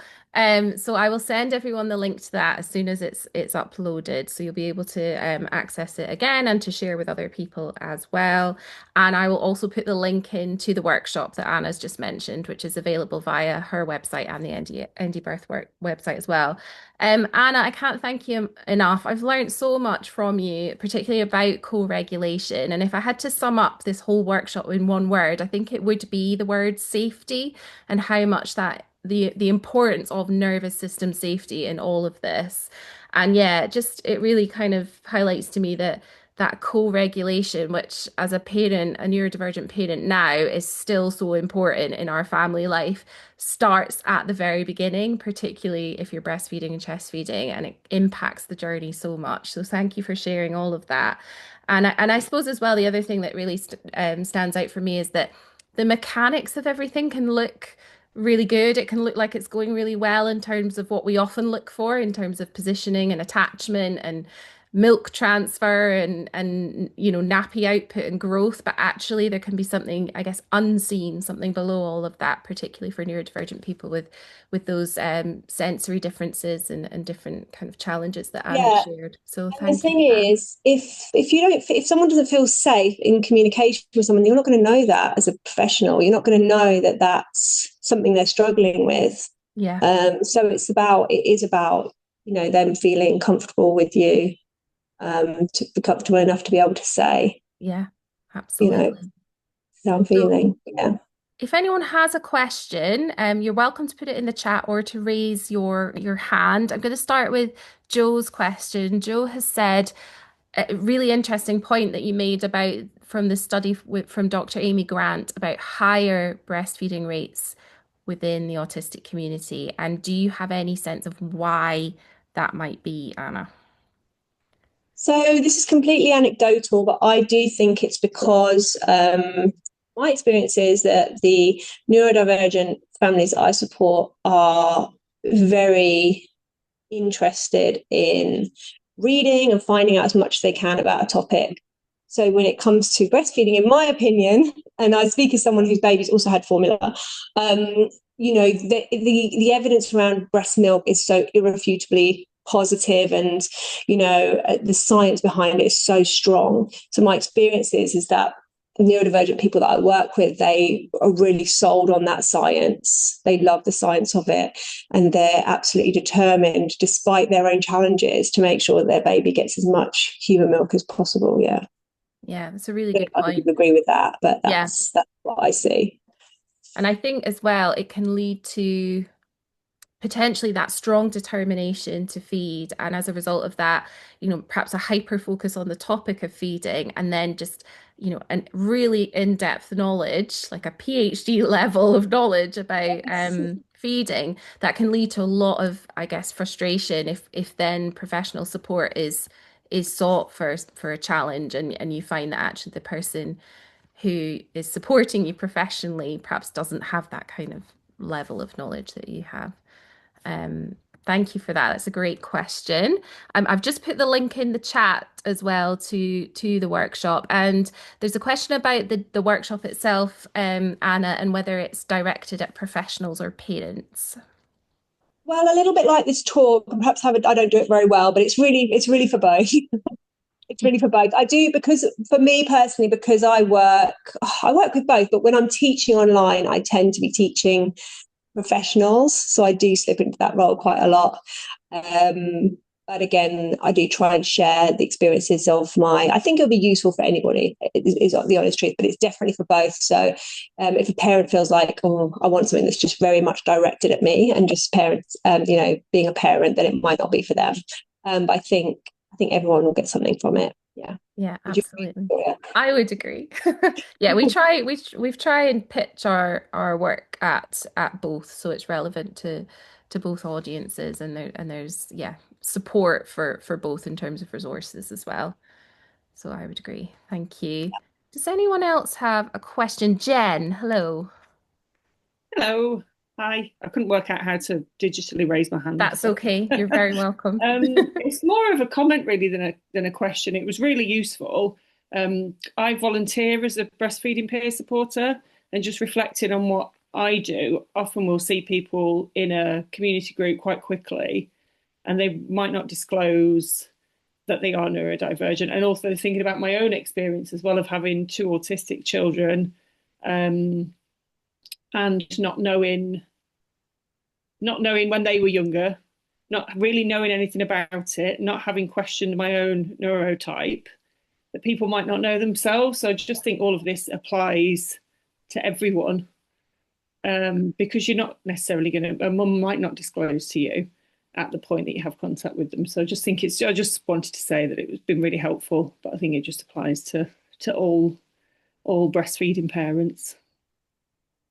B: So I will send everyone the link to that as soon as it's uploaded. So you'll be able to access it again and to share with other people as well. And I will also put the link into the workshop that Anna's just mentioned, which is available via her website and the ND Birth website as well. Anna, I can't thank you enough. I've learned so much from you, particularly about co-regulation. And if I had to sum up this whole workshop in one word, I think it would be the word safety, and how much that the importance of nervous system safety in all of this. And yeah, just it really kind of highlights to me that co-regulation, which as a parent, a neurodivergent parent now, is still so important in our family life, starts at the very beginning, particularly if you're breastfeeding and chest feeding, and it impacts the journey so much. So thank you for sharing all of that. And I suppose as well, the other thing that really stands out for me is that the mechanics of everything can look really good. It can look like it's going really well in terms of what we often look for in terms of positioning and attachment and milk transfer and nappy output and growth, but actually there can be something, I guess, unseen, something below all of that, particularly for neurodivergent people with those sensory differences and different kind of challenges that Anna shared. So
A: and the
B: thank you
A: thing
B: for that.
A: is, if someone doesn't feel safe in communication with someone, you're not going to know that as a professional. You're not going to know that that's something they're struggling with.
B: Yeah.
A: So it is about them feeling comfortable with you, to be comfortable enough to be able to say,
B: Yeah, absolutely.
A: how I'm feeling. Yeah.
B: if anyone has a question, you're welcome to put it in the chat or to raise your hand. I'm going to start with Joe's question. Joe has said a really interesting point that you made about from the study from Dr. Amy Grant about higher breastfeeding rates within the autistic community. And do you have any sense of why that might be, Anna?
A: So this is completely anecdotal, but I do think it's because my experience is that the neurodivergent families I support are very interested in reading and finding out as much as they can about a topic. So when it comes to breastfeeding, in my opinion, and I speak as someone whose baby's also had formula, um, the evidence around breast milk is so irrefutably positive, and the science behind it is so strong. So my experience is that neurodivergent people that I work with, they are really sold on that science. They love the science of it, and they're absolutely determined, despite their own challenges, to make sure that their baby gets as much human milk as possible. Yeah.
B: Yeah, that's a really
A: I don't
B: good
A: know if
B: point.
A: you agree with that, but
B: Yeah.
A: that's what I see.
B: And I think as well, it can lead to potentially that strong determination to feed. And as a result of that, perhaps a hyper focus on the topic of feeding and then just, a really in-depth knowledge, like a PhD level of knowledge about feeding that can lead to a lot of, I guess, frustration if then professional support is sought for a challenge and you find that actually the person who is supporting you professionally perhaps doesn't have that kind of level of knowledge that you have. Um, Thank you for that. That's a great question. I've just put the link in the chat as well to the workshop, and there's a question about the workshop itself, Anna, and whether it's directed at professionals or parents.
A: Well, a little bit like this talk, perhaps I don't do it very well, but it's really for both. It's really for both. I do, because for me personally, because I work with both, but when I'm teaching online, I tend to be teaching professionals, so I do slip into that role quite a lot. Um, but again, I do try and share the experiences of I think it'll be useful for anybody, is the honest truth, but it's definitely for both. So if a parent feels like, oh, I want something that's just very much directed at me and just parents, being a parent, then it might not be for them. But I think everyone will get something from it. Yeah.
B: Yeah,
A: Would you
B: absolutely.
A: agree?
B: I would agree. Yeah, we've tried and pitch our work at both, so it's relevant to both audiences, and there's support for both in terms of resources as well. So I would agree. Thank you. Does anyone else have a question? Jen, hello.
C: Hello. Hi. I couldn't work out how to digitally raise my hand.
B: That's okay. You're very welcome.
C: It's more of a comment really than a question. It was really useful. I volunteer as a breastfeeding peer supporter, and just reflecting on what I do, often we'll see people in a community group quite quickly, and they might not disclose that they are neurodivergent. And also thinking about my own experience as well of having two autistic children, and not knowing when they were younger, not really knowing anything about it, not having questioned my own neurotype, that people might not know themselves. So I just think all of this applies to everyone, because you're not necessarily going to, a mum might not disclose to you at the point that you have contact with them. So I just think I just wanted to say that it's been really helpful, but I think it just applies to all breastfeeding parents.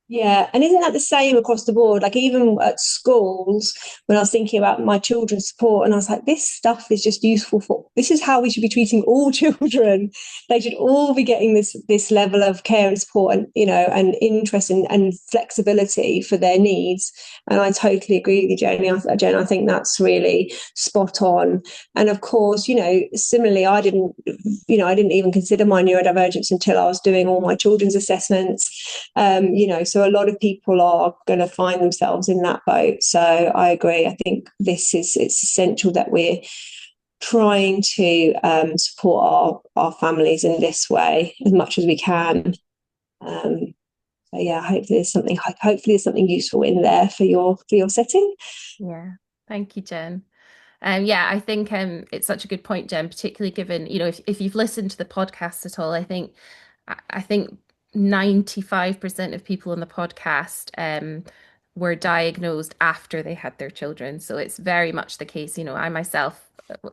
A: Yeah, and isn't that the same across the board? Like even at schools, when I was thinking about my children's support, and I was like, this stuff is just useful this is how we should be treating all children. They should all be getting this level of care and support, and and interest and flexibility for their needs. And I totally agree with you, Jen. I think that's really spot on. And of course, similarly, I didn't even consider my neurodivergence until I was doing all my children's assessments. So a lot of people are going to find themselves in that boat. So I agree. I think it's essential that we're trying to support our families in this way as much as we can. So yeah, hopefully there's something useful in there for your setting.
B: Yeah. Thank you, Jen. Yeah, I think it's such a good point, Jen, particularly given, if you've listened to the podcast at all, I think 95% of people on the podcast were diagnosed after they had their children. So it's very much the case. I myself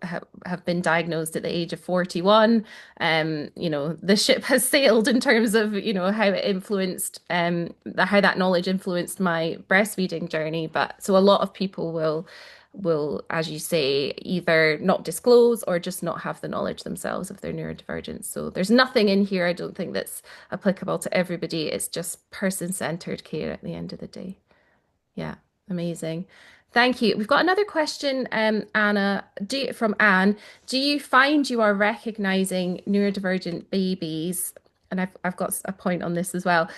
B: have been diagnosed at the age of 41. The ship has sailed in terms of, how it influenced, how that knowledge influenced my breastfeeding journey. But so a lot of people will, as you say, either not disclose or just not have the knowledge themselves of their neurodivergence. So there's nothing in here, I don't think, that's applicable to everybody. It's just person-centered care at the end of the day. Yeah, amazing. Thank you. We've got another question, Anna, from Anne. Do you find you are recognizing neurodivergent babies? And I've got a point on this as well.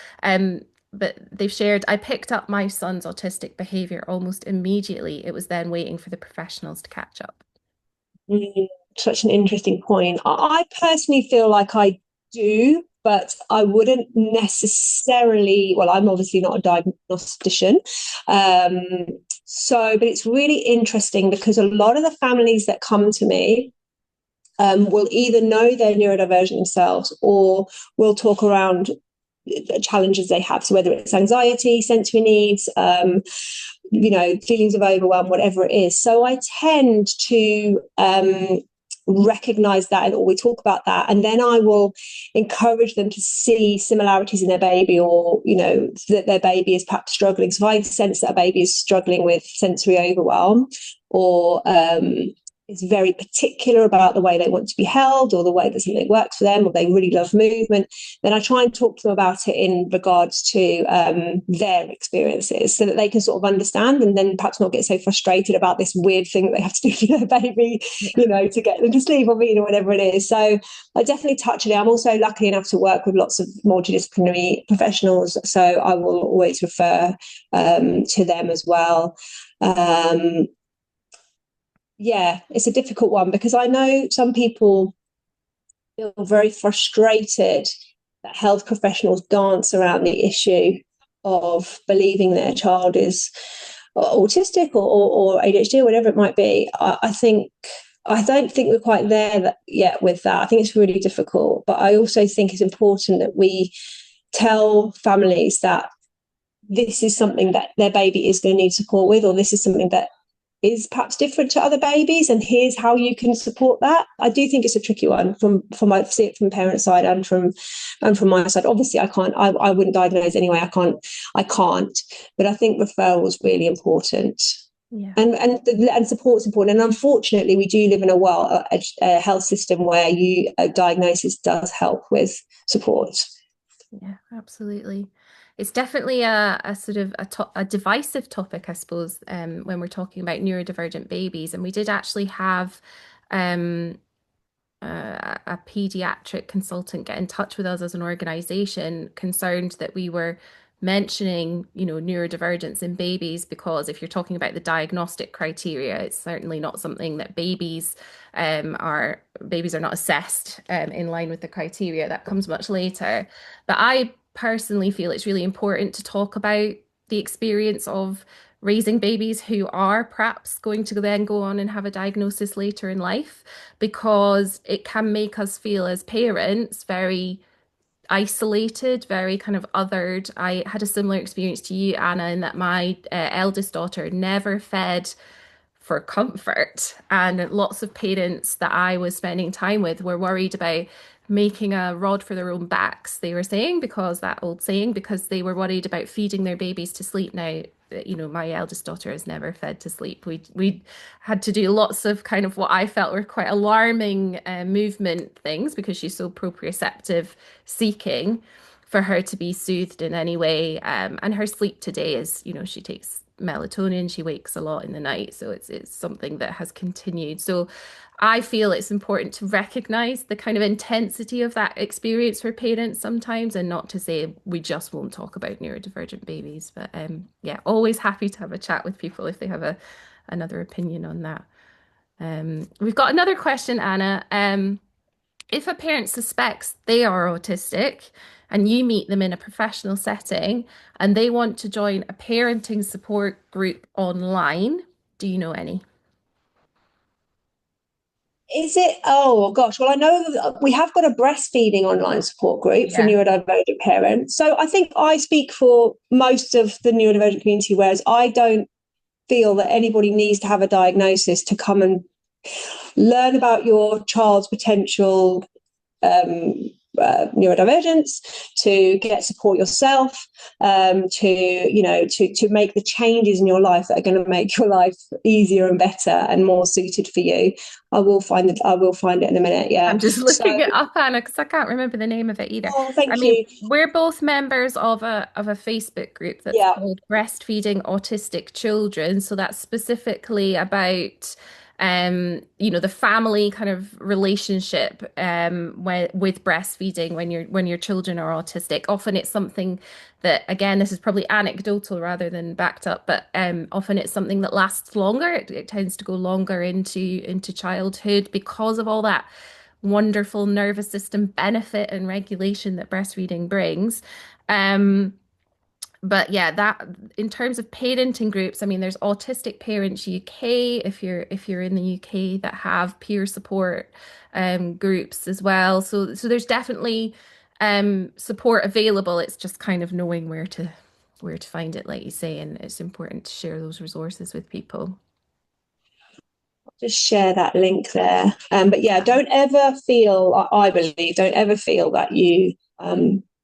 B: But they've shared, I picked up my son's autistic behavior almost immediately. It was then waiting for the professionals to catch up.
A: Such an interesting point. I personally feel like I do, but I wouldn't necessarily, well, I'm obviously not a diagnostician. But it's really interesting because a lot of the families that come to me will either know they're neurodivergent themselves or will talk around challenges they have. So whether it's anxiety, sensory needs, feelings of overwhelm, whatever it is. So I tend to recognize that, or we talk about that, and then I will encourage them to see similarities in their baby, or that their baby is perhaps struggling. So if I sense that a baby is struggling with sensory overwhelm, or is very particular about the way they want to be held, or the way that something works for them, or they really love movement, then I try and talk to them about it in regards to their experiences, so that they can sort of understand, and then perhaps not get so frustrated about this weird thing that they have to do for their baby, to get them to sleep or eat or whatever it is. So I definitely touch on it. I'm also lucky enough to work with lots of multidisciplinary professionals, so I will always refer to them as well. Yeah, it's a difficult one because I know some people feel very frustrated that health professionals dance around the issue of believing their child is autistic or ADHD or whatever it might be. I don't think we're quite there yet with that. I think it's really difficult, but I also think it's important that we tell families that this is something that their baby is going to need support with, or this is something that is perhaps different to other babies, and here's how you can support that. I do think it's a tricky one I see it from parents' side and from my side. Obviously, I wouldn't diagnose anyway. I can't. But I think referral is really important.
B: Yeah.
A: And support's important. And unfortunately, we do live in a health system where diagnosis does help with support.
B: Yeah, absolutely. It's definitely a sort of a divisive topic, I suppose, when we're talking about neurodivergent babies. And we did actually have a pediatric consultant get in touch with us as an organization, concerned that we were mentioning, neurodivergence in babies, because if you're talking about the diagnostic criteria, it's certainly not something that babies are not assessed in line with the criteria. That comes much later. But I personally feel it's really important to talk about the experience of raising babies who are perhaps going to then go on and have a diagnosis later in life, because it can make us feel as parents very isolated, very kind of othered. I had a similar experience to you, Anna, in that my eldest daughter never fed for comfort, and lots of parents that I was spending time with were worried about making a rod for their own backs, they were saying, because that old saying, because they were worried about feeding their babies to sleep. Now, my eldest daughter is never fed to sleep. We had to do lots of kind of what I felt were quite alarming movement things, because she's so proprioceptive seeking, for her to be soothed in any way. And her sleep today is, she takes melatonin, she wakes a lot in the night, so it's something that has continued. So I feel it's important to recognize the kind of intensity of that experience for parents sometimes, and not to say we just won't talk about neurodivergent babies. But yeah, always happy to have a chat with people if they have another opinion on that. We've got another question, Anna. If a parent suspects they are autistic and you meet them in a professional setting and they want to join a parenting support group online, do you know any?
A: Is it? Oh gosh. Well, I know that we have got a breastfeeding online support group for
B: Yeah.
A: neurodivergent parents. So I think I speak for most of the neurodivergent community, whereas I don't feel that anybody needs to have a diagnosis to come and learn about your child's potential neurodivergence, to get support yourself, to make the changes in your life that are going to make your life easier and better and more suited for you. I will find it. I will find it in a minute. Yeah.
B: I'm just looking it up, Anna, because I can't remember the name of it either.
A: Oh, thank
B: I mean,
A: you.
B: we're both members of a Facebook group that's
A: Yeah.
B: called Breastfeeding Autistic Children. So that's specifically about the family kind of relationship with breastfeeding when your children are autistic. Often it's something that, again, this is probably anecdotal rather than backed up, but often it's something that lasts longer. It tends to go longer into childhood because of all that wonderful nervous system benefit and regulation that breastfeeding brings. But yeah, that in terms of parenting groups, I mean, there's Autistic Parents UK if you're in the UK that have peer support groups as well. So there's definitely support available. It's just kind of knowing where to find it, like you say, and it's important to share those resources with people.
A: Just share that link there. But yeah, don't ever feel, I believe, don't ever feel that you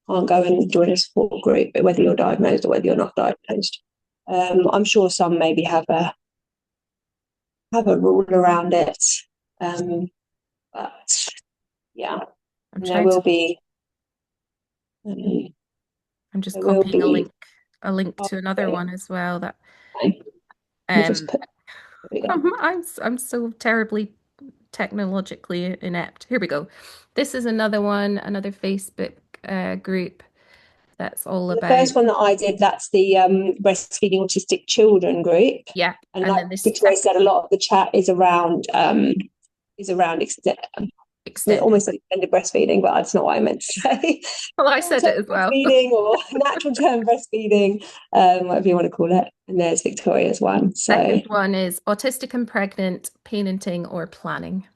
A: can't go and join a support group, whether you're diagnosed or whether you're not diagnosed. I'm sure some maybe have a rule around it. But yeah, there will be.
B: I'm just
A: there will
B: copying
A: be.
B: a link to another one as well that
A: Just put,
B: I'm so terribly technologically inept. Here we go. This is another one, another Facebook group that's all
A: the
B: about.
A: first one that I did, that's the breastfeeding autistic children group.
B: Yeah,
A: and
B: then
A: like
B: this
A: Victoria said, a lot of the chat is around almost like extended breastfeeding, but that's not what I meant to say.
B: Well, I said it as well.
A: Breastfeeding or natural term breastfeeding, whatever you want to call it. And there's Victoria's one. So
B: second one is autistic and pregnant, parenting or planning.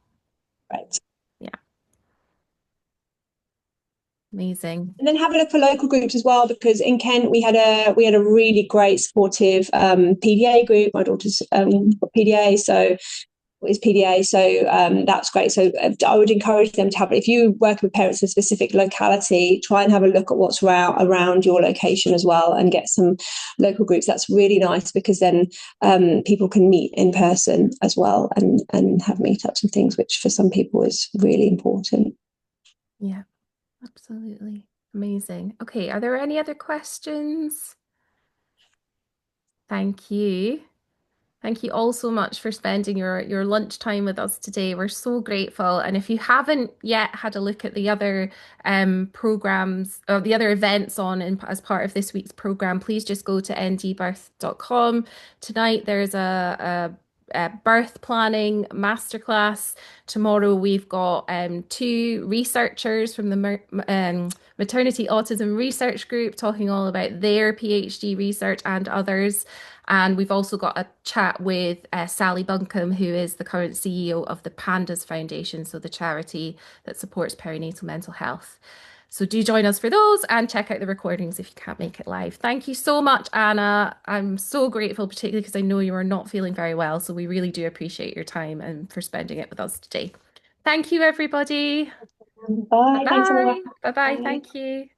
A: right.
B: Yeah. Amazing.
A: And then have a look for local groups as well, because in Kent we had a really great supportive PDA group. My daughter's got PDA, so is PDA, so that's great. So I would encourage them to have, if you work with parents in a specific locality, try and have a look at what's around your location as well, and get some local groups. That's really nice, because then people can meet in person as well, and have meetups and things, which for some people is really important.
B: Yeah, absolutely. Amazing. Okay, are there any other questions? Thank you. Thank you all so much for spending your lunchtime with us today. We're so grateful. And if you haven't yet had a look at the other programs or the other events as part of this week's program, please just go to ndbirth.com. Tonight there's a birth planning masterclass. Tomorrow we've got two researchers from the Maternity Autism Research Group talking all about their PhD research and others. And we've also got a chat with Sally Buncombe, who is the current CEO of the Pandas Foundation, so the charity that supports perinatal mental health. So do join us for those and check out the recordings if you can't make it live. Thank you so much, Anna. I'm so grateful, particularly because I know you are not feeling very well. So we really do appreciate your time and for spending it with us today. Thank you, everybody.
A: Bye.
B: Bye-bye. Bye-bye. Thank you.